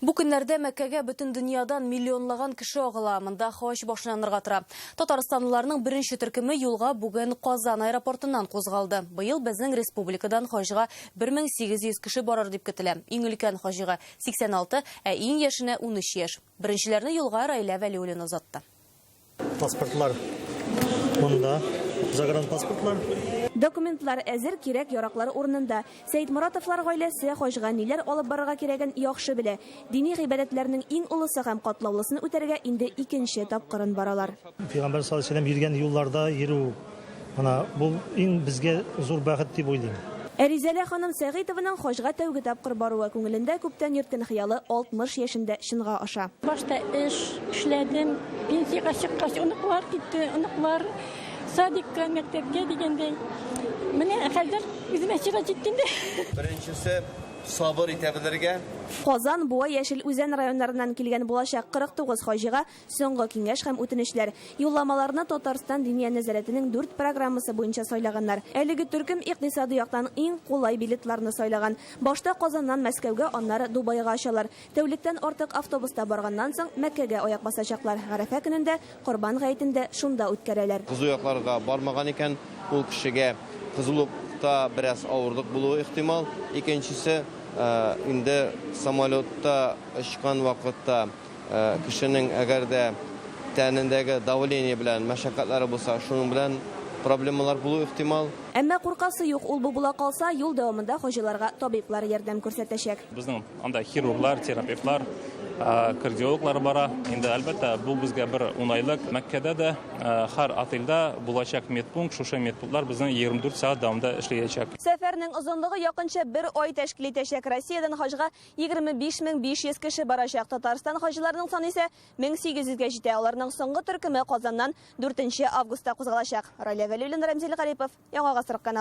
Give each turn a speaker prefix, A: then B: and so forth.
A: Бу көннәрдә Мәккәгә бөтен дөньядан миллионлаган кеше агыла. Монда хаҗ башланырга тора. Татарстанлыларның беренче төркеме юлга бүген Казан аэропортыннан кузгалды. Быел безнең республикадан хаҗга 1800 кеше барыр дип көтелә. Иң өлкән хаҗга 86, ә иң яшенә 13 яшь. Беренчеләрне юлга Раилә Вәлиуллина озатты.
B: Паспортлар монда, загранпаспортлар.
C: Документлар әзер, кирәк яраклар урынында. Сәйд Моратовлар гаиләсе хаҗга ниләр алып барырга кирәген яхшы белә. Дини гыйбадәтләрнең иң улысы һәм катлаулысын үтәргә инде икенче тапкырын баралар.
B: Пәйгамбәр саллаллаху алейхи ва саллям йөргән юлларда йөрү, ана бу иң безгә зур бәхет дип уйлыйм.
C: Әризәлә ханым Сәгыйтованың хаҗга тәүге тапкыр баруы күңелендә күптән йөрткән хыялы 60 яшендә чынга аша.
D: Башта эшләдем, пенсияга чыккач оныклар китте, оныклар садикка, мәктәпкә дигәндәй. Менә хәзер үземә чират җиткәндә.
E: Беренчесе сабыр итә белергә.
C: Казан, Буа, Яшел Үзән районнарыннан килгән булачак 49 хаҗига соңгы киңәш һәм үтенечләр. Юлламаларны Татарстан Диния нәзарәтенең 4 программасы буенча сайлаганнар. Әлеге төркем икътисади яктан иң кулай билетларны сайлаган. Башта Казаннан Мәскәүгә, аннары Дубайга очалар. Тәүлектән артык автобуста барганнан соң Мәккәгә аяк басачаклар. Гарәфә көнендә, Корбан гаетендә шунда үткәрәләр.
E: Кызу якларга бармаган икән, ул кешегә кызулыкта бераз авырлык булуы ихтимал. Икенчесе инде самолетта очкан вакытта кешенең әгәр дә тәнендәге давление белән мәшәкатьләре булса, шуның белән проблемалар булу ихтимал.
C: Әмма куркасы юк, ул бу була калса, юл дәвамында хаҗиларга табиблар ярдәм күрсәтәчәк.
F: Безнең анда хирурглар, терапевтлар, кардиологлар бара. Инде әлбәттә бу безгә бер уңайлык. Мәккәдә дә һәр отельдә булачак медпункт, шушы медпунктлар безнең 24 сәгать дәвамында эшләячәк.
C: Сәфәрнең озынлыгы якынча 1 ай тәшкил итәчәк. Россиядән хаҗга 25500 кеше барачак. Татарстан хаҗиларының саны исә 1800-гә җитә. Аларның соңгы төркеме Казаннан 4 августта кузгалачак. Раилә Вәлиуллина, Рамзил Гарипов, Яңа Гасыр каналы.